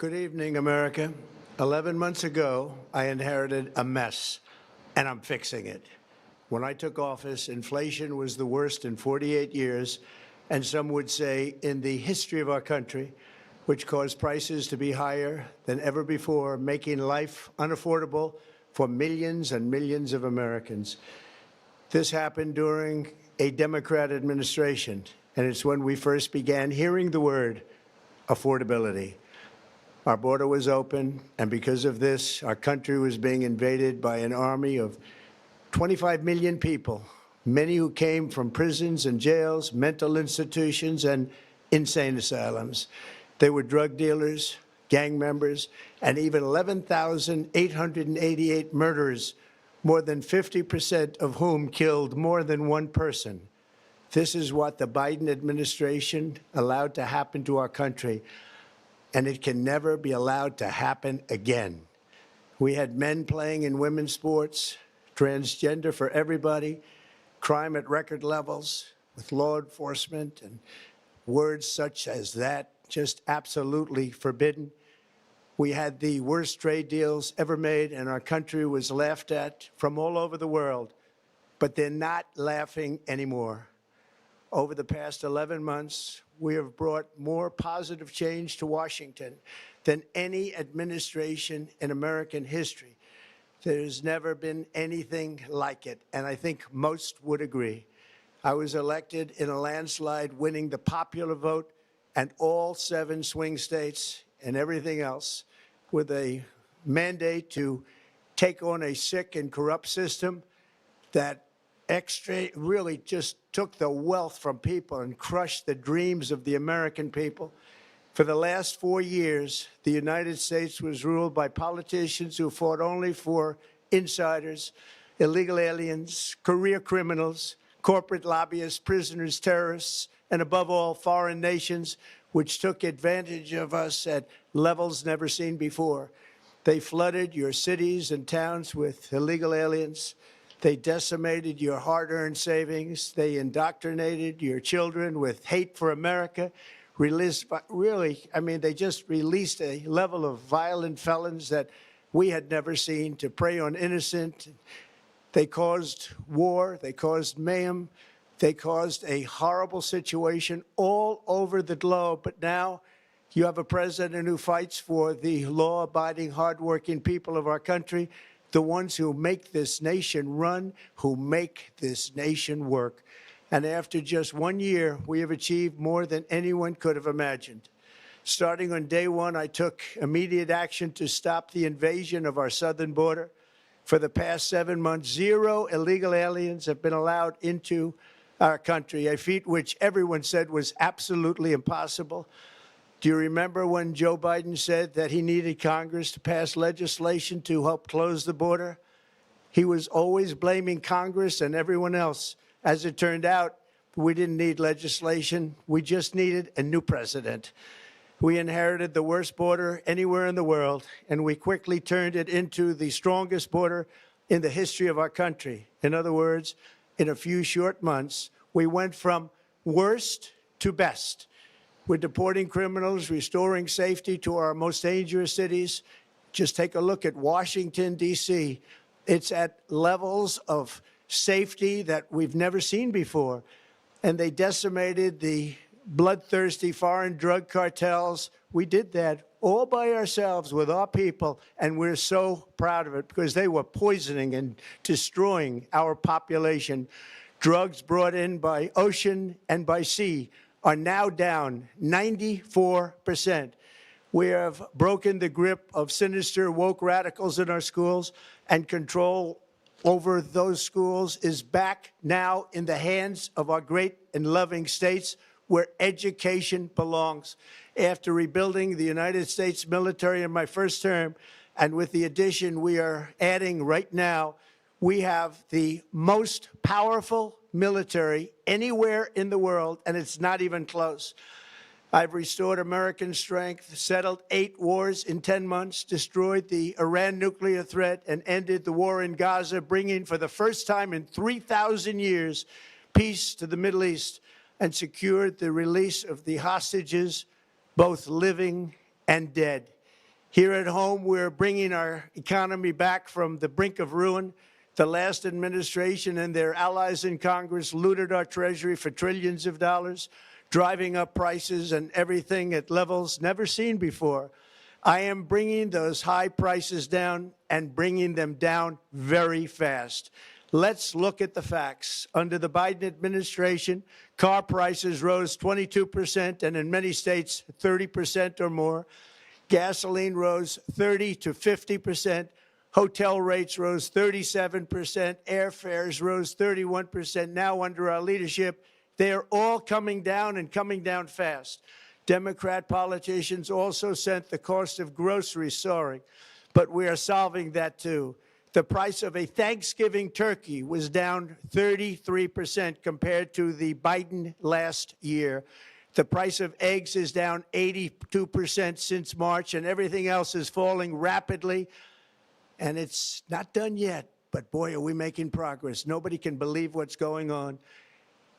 Good evening, America. 11 months ago, I inherited a mess, and I'm fixing it. When I took office, inflation was the worst in 48 years, and some would say in the history of our country, which caused prices to be higher than ever before, making life unaffordable for millions and millions of Americans. This happened during a Democrat administration, and it's when we first began hearing the word affordability. Our border was open, and because of this, our country was being invaded by an army of 25 million people, many who came from prisons and jails, mental institutions, and insane asylums. They were drug dealers, gang members, and even 11,888 murderers, more than 50% of whom killed more than one person. This is what the Biden administration allowed to happen to our country, and it can never be allowed to happen again. We had men playing in women's sports, transgender for everybody, crime at record levels with law enforcement, and words such as that just absolutely forbidden. We had the worst trade deals ever made, and our country was laughed at from all over the world. But they're not laughing anymore. Over the past 11 months, we have brought more positive change to Washington than any administration in American history. There's never been anything like it, and I think most would agree. I was elected in a landslide, winning the popular vote and all 7 swing states and everything else, with a mandate to take on a sick and corrupt system that really just took the wealth from people and crushed the dreams of the American people. For the last 4 years, the United States was ruled by politicians who fought only for insiders, illegal aliens, career criminals, corporate lobbyists, prisoners, terrorists, and above all, foreign nations, which took advantage of us at levels never seen before. They flooded your cities and towns with illegal aliens. They decimated your hard-earned savings. They indoctrinated your children with hate for America. They just released a level of violent felons that we had never seen to prey on innocent. They caused war. They caused mayhem. They caused a horrible situation all over the globe. But now you have a president who fights for the law-abiding, hardworking people of our country, the ones who make this nation run, who make this nation work. And after just 1 year, we have achieved more than anyone could have imagined. Starting on day one, I took immediate action to stop the invasion of our southern border. For the past 7 months, 0 illegal aliens have been allowed into our country, a feat which everyone said was absolutely impossible. Do you remember when Joe Biden said that he needed Congress to pass legislation to help close the border? He was always blaming Congress and everyone else. As it turned out, we didn't need legislation. We just needed a new president. We inherited the worst border anywhere in the world, and we quickly turned it into the strongest border in the history of our country. In other words, in a few short months, we went from worst to best. We're deporting criminals, restoring safety to our most dangerous cities. Just take a look at Washington, D.C. It's at levels of safety that we've never seen before. And they decimated the bloodthirsty foreign drug cartels. We did that all by ourselves with our people, and we're so proud of it because they were poisoning and destroying our population. Drugs brought in by ocean and by sea are now down 94%. We have broken the grip of sinister woke radicals in our schools, and control over those schools is back now in the hands of our great and loving states where education belongs. After rebuilding the United States military in my first term, and with the addition we are adding right now, we have the most powerful military anywhere in the world, and it's not even close. I've restored American strength, settled 8 wars in 10 months, destroyed the Iran nuclear threat, and ended the war in Gaza, bringing for the first time in 3,000 years peace to the Middle East, and secured the release of the hostages, both living and dead. Here at home, we're bringing our economy back from the brink of ruin. The last administration and their allies in Congress looted our Treasury for trillions of dollars, driving up prices and everything at levels never seen before. I am bringing those high prices down and bringing them down very fast. Let's look at the facts. Under the Biden administration, car prices rose 22% and in many states 30% or more. Gasoline rose 30 to 50%. Hotel rates rose 37%. Airfares rose 31%. Now, under our leadership, they are all coming down and coming down fast. Democrat politicians also sent the cost of groceries soaring, but we are solving that too. The price of a Thanksgiving turkey was down 33% compared to the Biden last year. The price of eggs is down 82% since March, and everything else is falling rapidly. And it's not done yet, but boy, are we making progress. Nobody can believe what's going on.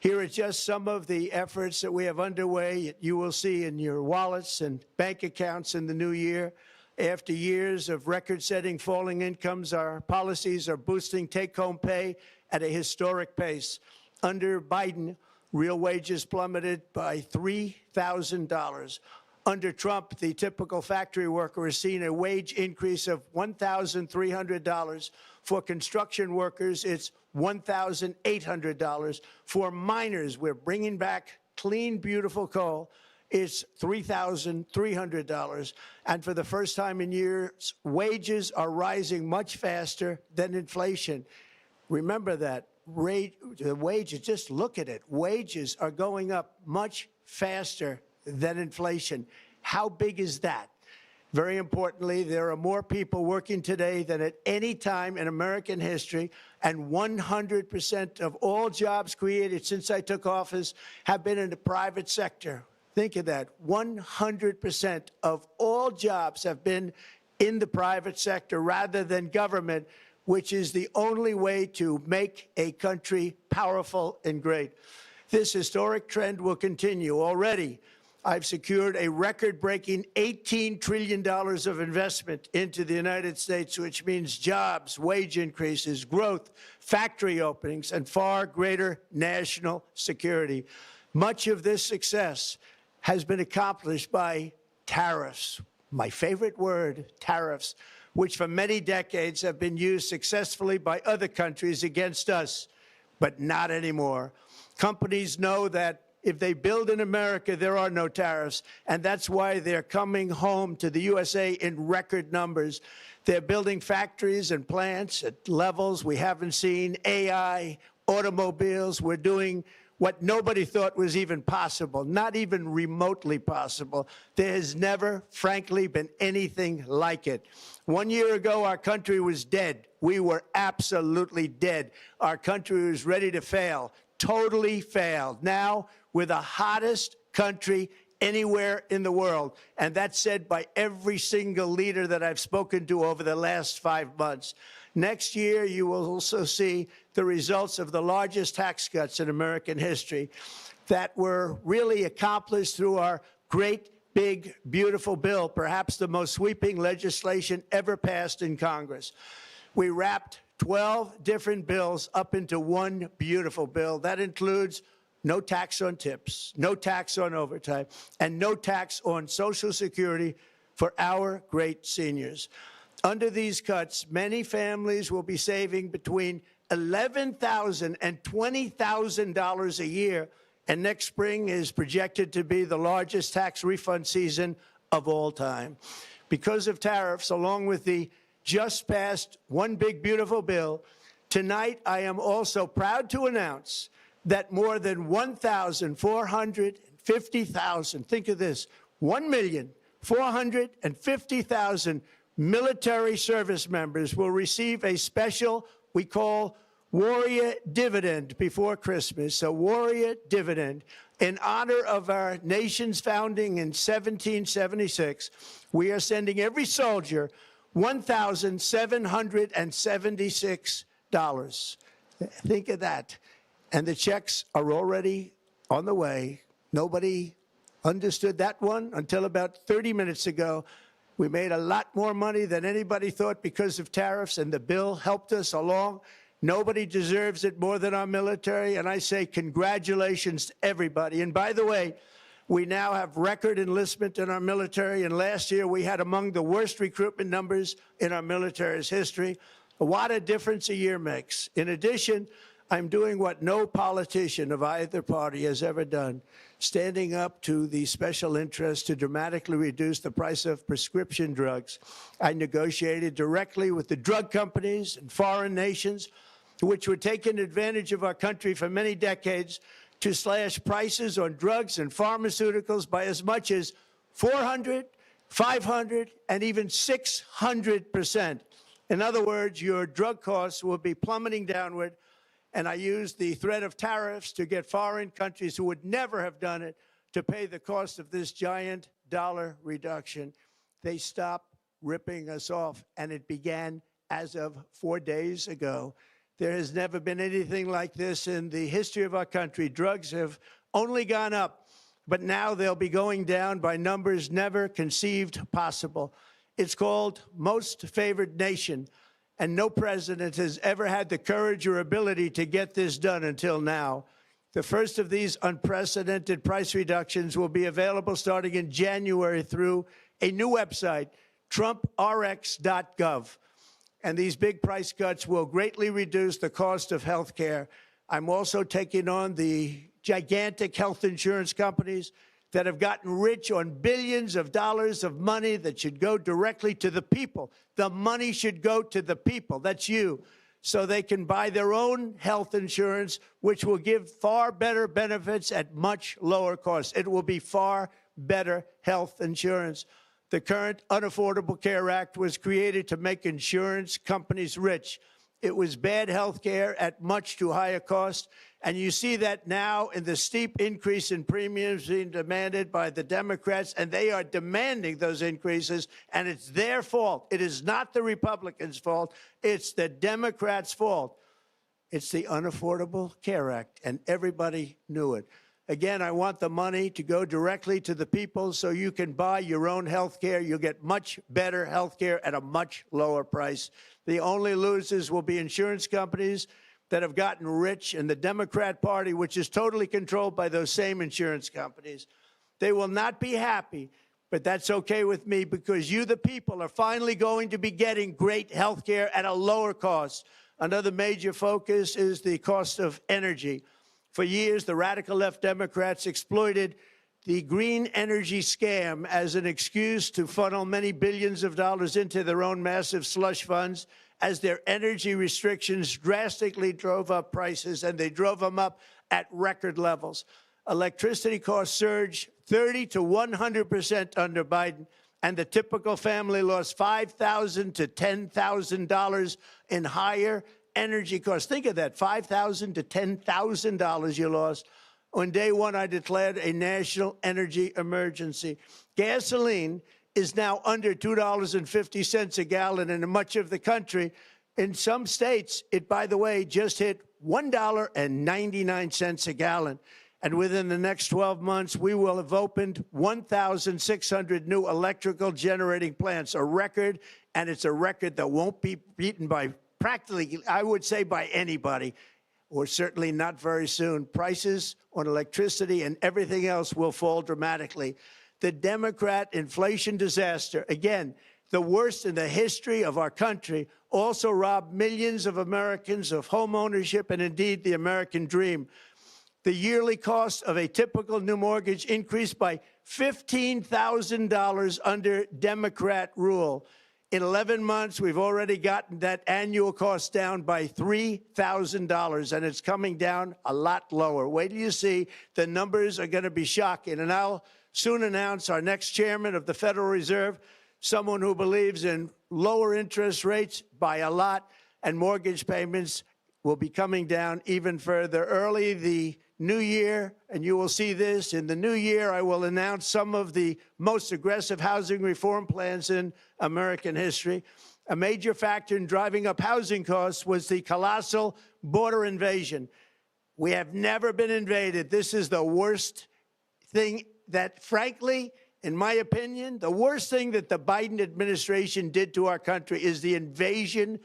Here are just some of the efforts that we have underway. You will see in your wallets and bank accounts in the new year. After years of record-setting falling incomes, our policies are boosting take-home pay at a historic pace. Under Biden, real wages plummeted by $3,000. Under Trump, the typical factory worker has seen a wage increase of $1,300. For construction workers, it's $1,800. For miners, we're bringing back clean, beautiful coal. It's $3,300. And for the first time in years, wages are rising much faster than inflation. Remember that. The wages, just look at it. Wages are going up much faster than inflation. How big is that? Very importantly, there are more people working today than at any time in American history, and 100% of all jobs created since I took office have been in the private sector. Think of that. 100% of all jobs have been in the private sector rather than government, which is the only way to make a country powerful and great. This historic trend will continue. Already, I've secured a record-breaking $18 trillion of investment into the United States, which means jobs, wage increases, growth, factory openings, and far greater national security. Much of this success has been accomplished by tariffs. My favorite word, tariffs, which for many decades have been used successfully by other countries against us, but not anymore. Companies know that if they build in America, there are no tariffs, and that's why they're coming home to the USA in record numbers. They're building factories and plants at levels we haven't seen, AI, automobiles. We're doing what nobody thought was even possible, not even remotely possible. There has never, frankly, been anything like it. 1 year ago, our country was dead. We were absolutely dead. Our country was ready to fail, totally failed. Now, we're the hottest country anywhere in the world, and that's said by every single leader that I've spoken to over the last 5 months. Next year, you will also see the results of the largest tax cuts in American history that were really accomplished through our great, big, beautiful bill, perhaps the most sweeping legislation ever passed in Congress. We wrapped 12 different bills up into one beautiful bill. That includes no tax on tips, no tax on overtime, and no tax on Social Security for our great seniors. Under these cuts, many families will be saving between $11,000 and $20,000 a year, and next spring is projected to be the largest tax refund season of all time. Because of tariffs, along with the just passed One Big Beautiful Bill, tonight I am also proud to announce that more than 1,450,000, think of this, 1,450,000 military service members will receive a special, we call Warrior Dividend before Christmas, a Warrior Dividend. In honor of our nation's founding in 1776, we are sending every soldier $1,776. Think of that. And the checks are already on the way. Nobody understood that one until about 30 minutes ago. We made a lot more money than anybody thought because of tariffs, and the bill helped us along. Nobody deserves it more than our military, and I say congratulations to everybody. And by the way, we now have record enlistment in our military, and last year we had among the worst recruitment numbers in our military's history. What a difference a year makes. In addition, I'm doing what no politician of either party has ever done, standing up to the special interests to dramatically reduce the price of prescription drugs. I negotiated directly with the drug companies and foreign nations, which were taking advantage of our country for many decades, to slash prices on drugs and pharmaceuticals by as much as 400, 500, and even 600%. In other words, your drug costs will be plummeting downward, and I used the threat of tariffs to get foreign countries who would never have done it to pay the cost of this giant dollar reduction. They stopped ripping us off, and it began as of 4 days ago. There has never been anything like this in the history of our country. Drugs have only gone up, but now they'll be going down by numbers never conceived possible. It's called most favored nation, and no president has ever had the courage or ability to get this done until now. The first of these unprecedented price reductions will be available starting in January through a new website, TrumpRx.gov. And these big price cuts will greatly reduce the cost of health care. I'm also taking on the gigantic health insurance companies that have gotten rich on billions of dollars of money that should go directly to the people. The money should go to the people. That's you. So they can buy their own health insurance, which will give far better benefits at much lower costs. It will be far better health insurance. The current Unaffordable Care Act was created to make insurance companies rich. It was bad health care at much too high a cost. And you see that now in the steep increase in premiums being demanded by the Democrats, and they are demanding those increases, and it's their fault. It is not the Republicans' fault. It's the Democrats' fault. It's the Unaffordable Care Act, and everybody knew it. Again, I want the money to go directly to the people so you can buy your own health care. You'll get much better health care at a much lower price. The only losers will be insurance companies that have gotten rich, and the Democrat Party, which is totally controlled by those same insurance companies. They will not be happy, but that's okay with me because you, the people, are finally going to be getting great health care at a lower cost. Another major focus is the cost of energy. For years, the radical left Democrats exploited the green energy scam as an excuse to funnel many billions of dollars into their own massive slush funds as their energy restrictions drastically drove up prices, and they drove them up at record levels. Electricity costs surged 30 to 100% under Biden, and the typical family lost $5,000 to $10,000 in higher energy costs. Think of that, $5,000 to $10,000 you lost. On day one, I declared a national energy emergency. Gasoline is now under $2.50 a gallon in much of the country. In some states, it, by the way, just hit $1.99 a gallon. And within the next 12 months, we will have opened 1,600 new electrical generating plants, a record, and it's a record that won't be beaten by practically, I would say, by anybody, or certainly not very soon. Prices on electricity and everything else will fall dramatically. The Democrat inflation disaster, again, the worst in the history of our country, also robbed millions of Americans of home ownership and indeed the American dream. The yearly cost of a typical new mortgage increased by $15,000 under Democrat rule. In 11 months, we've already gotten that annual cost down by $3,000, and it's coming down a lot lower. Wait till you see. The numbers are going to be shocking. And I'll soon announce our next chairman of the Federal Reserve, someone who believes in lower interest rates by a lot, and mortgage payments will be coming down even further. Early the new year, and you will see this, in the new year, I will announce some of the most aggressive housing reform plans in American history. A major factor in driving up housing costs was the colossal border invasion. We have never been invaded. This is the worst thing that, frankly, in my opinion, the worst thing that the Biden administration did to our country is the invasion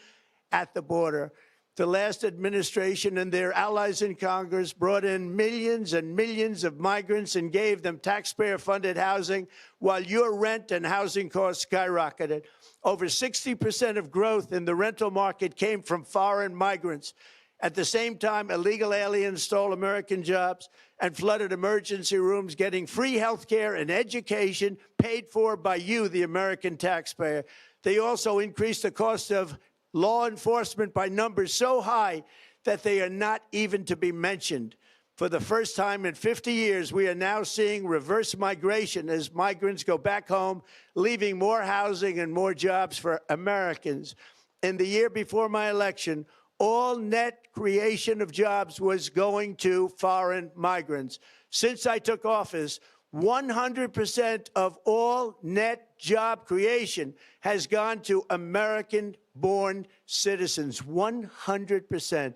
at the border. The last administration and their allies in Congress brought in millions and millions of migrants and gave them taxpayer-funded housing while your rent and housing costs skyrocketed. Over 60% of growth in the rental market came from foreign migrants. At the same time, illegal aliens stole American jobs and flooded emergency rooms, getting free health care and education paid for by you, the American taxpayer. They also increased the cost of law enforcement by numbers so high that they are not even to be mentioned. For the first time in 50 years, we are now seeing reverse migration as migrants go back home, leaving more housing and more jobs for Americans. In the year before my election, all net creation of jobs was going to foreign migrants. Since I took office, 100% of all net job creation has gone to American-born citizens, 100%.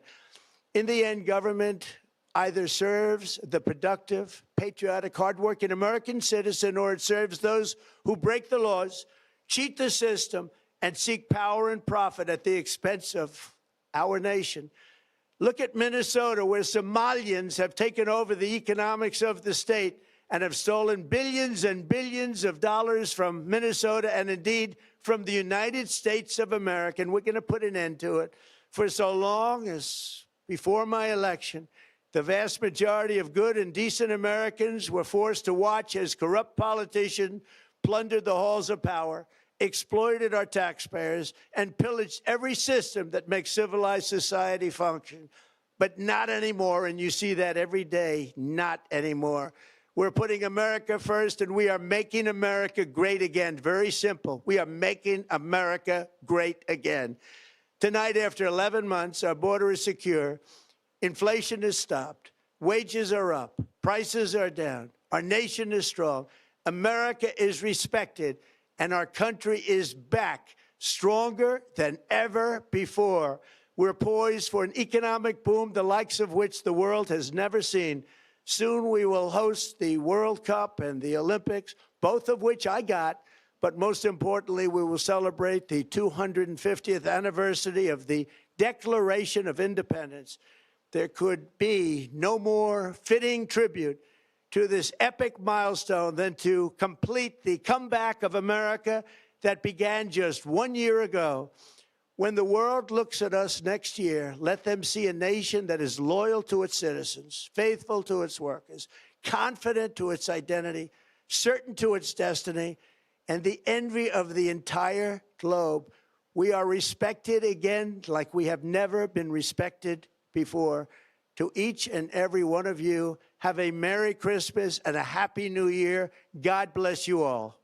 In the end, government either serves the productive, patriotic, hardworking American citizen, or it serves those who break the laws, cheat the system, and seek power and profit at the expense of our nation. Look at Minnesota, where Somalians have taken over the economics of the state and have stolen billions and billions of dollars from Minnesota and indeed from the United States of America. And we're going to put an end to it. For so long as before my election, the vast majority of good and decent Americans were forced to watch as corrupt politicians plundered the halls of power, exploited our taxpayers, and pillaged every system that makes civilized society function. But not anymore, and you see that every day, not anymore. We're putting America first, and we are making America great again. Very simple. We are making America great again. Tonight, after 11 months, our border is secure. Inflation is stopped. Wages are up. Prices are down. Our nation is strong. America is respected, and our country is back, stronger than ever before. We're poised for an economic boom, the likes of which the world has never seen. Soon we will host the World Cup and the Olympics, both of which I got. But most importantly, we will celebrate the 250th anniversary of the Declaration of Independence. There could be no more fitting tribute to this epic milestone than to complete the comeback of America that began just 1 year ago. When the world looks at us next year, let them see a nation that is loyal to its citizens, faithful to its workers, confident to its identity, certain to its destiny, and the envy of the entire globe. We are respected again like we have never been respected before. To each and every one of you, have a Merry Christmas and a Happy New Year. God bless you all.